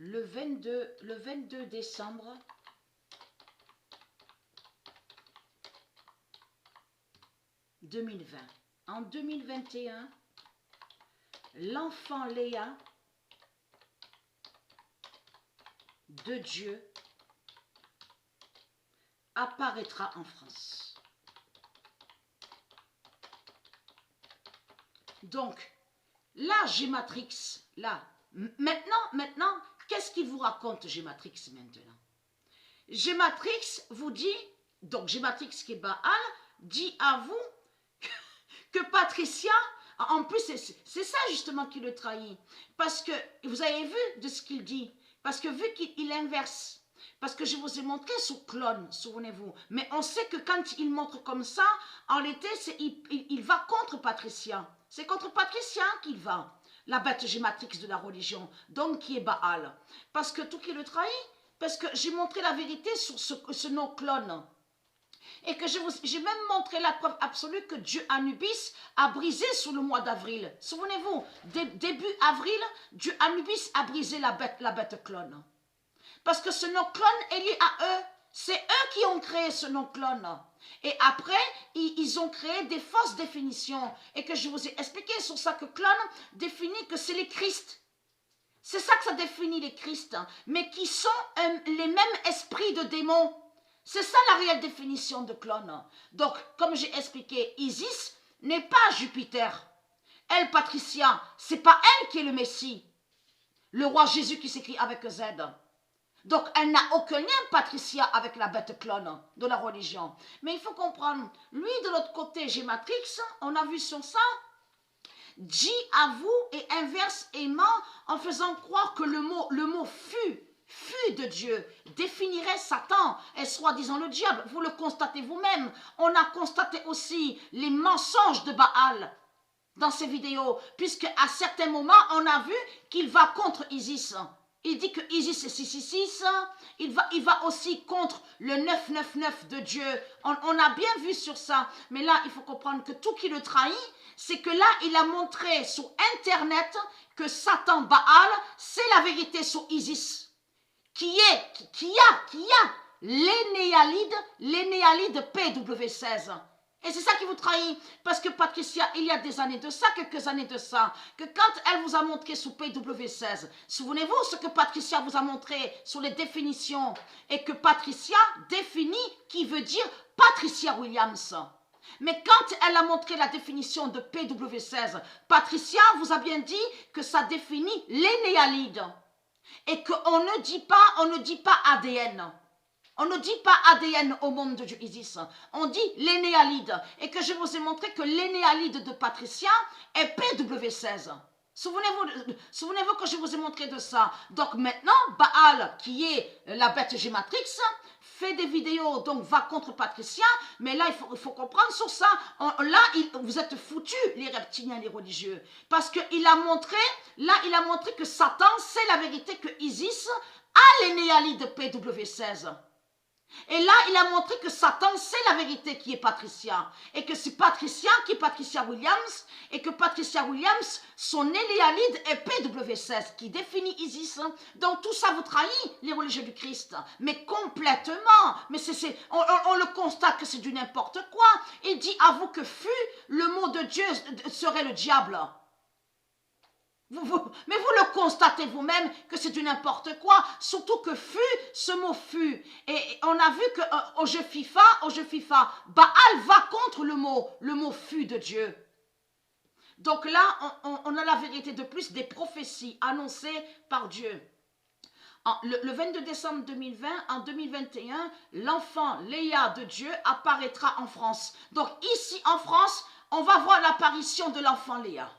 le 22 décembre 2020. En 2021, l'enfant Léa de Dieu apparaîtra en France. Donc, là, Gématrix, là, maintenant, qu'est-ce qu'il vous raconte, Gématrix, maintenant? Gématrix vous dit, donc Gématrix qui est Baal, dit à vous que Patricia, en plus, c'est ça justement qui le trahit. Parce que, vous avez vu de ce qu'il dit, parce que vu qu'il inverse, parce que je vous ai montré sous clone, souvenez-vous, mais on sait que quand il montre comme ça, en réalité, il va contre Patricia. C'est contre Patricia qu'il va, la bête Gématrix de la religion, donc qui est Baal. Parce que tout qui le trahit, parce que j'ai montré la vérité sur ce non-clone. Et que j'ai même montré la preuve absolue que Dieu Anubis a brisé sous le mois d'avril. Souvenez-vous, début avril, Dieu Anubis a brisé la bête clone. Parce que ce non-clone est lié à eux. C'est eux qui ont créé ce non-clone. Et après, ils ont créé des fausses définitions. Et que je vous ai expliqué sur ça que clone définit que c'est les Christ. C'est ça que ça définit les Christ. Mais qui sont les mêmes esprits de démons. C'est ça la réelle définition de clone. Donc, comme j'ai expliqué, Isis n'est pas Jupiter. Elle, Patricia, c'est pas elle qui est le Messie. Le roi Jésus qui s'écrit avec Z. Donc, elle n'a aucun lien, Patricia, avec la bête clone de la religion. Mais il faut comprendre, lui, de l'autre côté, Gématrix, on a vu sur ça, dit à vous et inverse aimant en faisant croire que le mot fut de Dieu, définirait Satan et soi-disant le diable. Vous le constatez vous-même. On a constaté aussi les mensonges de Baal dans ces vidéos, puisque à certains moments, on a vu qu'il va contre Isis. Il dit que Isis est 666, il va aussi contre le 999 de Dieu. On a bien vu sur ça, mais là, il faut comprendre que tout qui le trahit, c'est que là, il a montré sur Internet que Satan Baal, c'est la vérité sur Isis. Qui a l'énéalide PW16. Et c'est ça qui vous trahit. Parce que Patricia, il y a des années de ça, quelques années de ça, que quand elle vous a montré sous PW16, souvenez-vous ce que Patricia vous a montré sur les définitions, et que Patricia définit qui veut dire Patricia Williams. Mais quand elle a montré la définition de PW16, Patricia vous a bien dit que ça définit l'énéalide. Et qu'on ne dit pas ADN. On ne dit pas ADN au monde de Isis. On dit l'énéalide. Et que je vous ai montré que l'énéalide de Patricia est PW16. Souvenez-vous que je vous ai montré de ça. Donc maintenant, Baal, qui est la bête Gématrix, fait des vidéos, donc va contre Patricia, mais là, il faut comprendre sur ça. Vous êtes foutus, les reptiliens, les religieux, parce qu'il a montré, que Satan, c'est la vérité, que Isis a l'énéalide PW16. Et là, il a montré que Satan, c'est la vérité qui est Patricia. Et que c'est Patricia qui est Patricia Williams. Et que Patricia Williams, son énéalide est PW16, qui définit Isis. Donc tout ça vous trahit, les religieux du Christ. Mais complètement. Mais on le constate que c'est du n'importe quoi. Il dit à vous que fut, le mot de Dieu serait le diable. Mais vous le constatez vous-même que c'est du n'importe quoi, surtout que fut, ce mot fut. Et on a vu que au jeu FIFA, Baal va contre le mot fut de Dieu. Donc là, on a la vérité de plus des prophéties annoncées par Dieu. Le 22 décembre 2020, en 2021, l'enfant Léa de Dieu apparaîtra en France. Donc ici en France, on va voir l'apparition de l'enfant Léa.